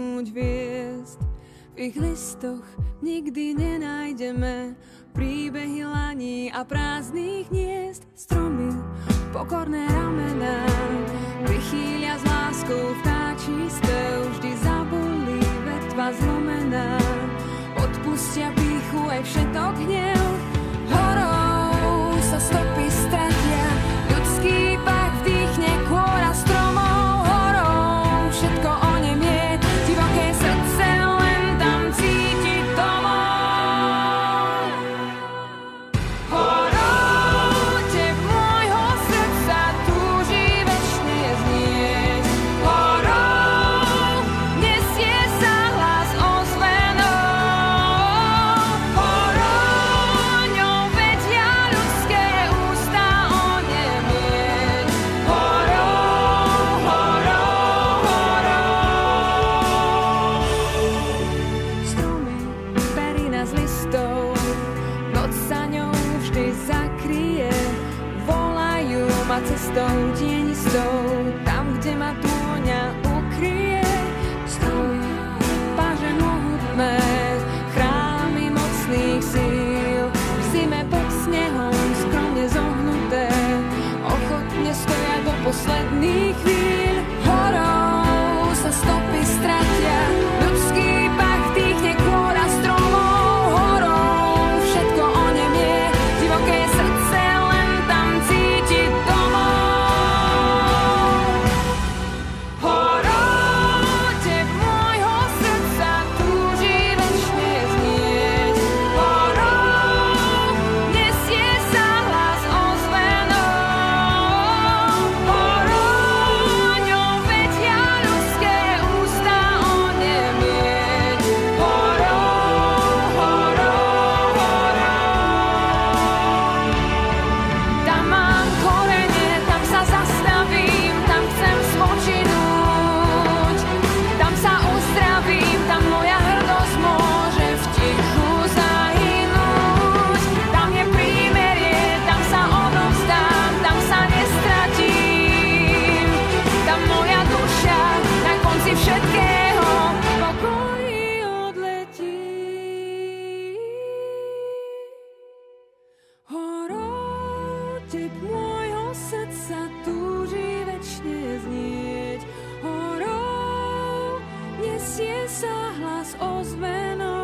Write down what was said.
dotknúť hviezd. V ich listoch nikdy nenájdeme príbehy laní a prázdnych hniezd. Stromy, pokorné ramená, vychýlia s láskou vtáčí spev. Vždy zabolí vetva zlomená, odpustia pýchu aj všetok hnev. Horou sa stopy stratia, ľudský pach vdýchne kôra stromov. Horou všetko onemie, divoké srdce len tam cíti domov. Horou teb môjho srdca túži večne znieť. Horou nesie sa hlas ozvenou. Horou ňou vedia ľudské ústa onemieť. Horou, horou, horou. Stromy, perina z listov, noc sa ňou vždy zakrie. Volajú ma cestou tienistou, tam, kde ma tôňa ukrie. Stromy, páže mohutné, chrámy mocných síl, v zime pod snehom skromne zohnuté, ochotne stoja do posledných chvíľ. Horou sa stopy stratia, ľudský pach vdýchne kôra stromov. Horou všetko onemie, divoké srdce len tam cíti domov. Horou teb môjho srdca túži večne znieť. Horou nesie sa hlas ozvenou. Horou ňou vedia ľudské ústa onemieť. Horou, horou, horou. Tam mám korene, tam sa zastavím, tam chcem spočinúť. Tam sa uzdravím, tam moja hrdosť môže v tichu zahynúť. Tam je prímerie, tam sa odovzdám, tam sa nestratím. Tam moja duša na konci všetkého v pokoji odletí. Horou teb môjho srdca túži večne znieť. Horou nesie sa hlas ozvenou.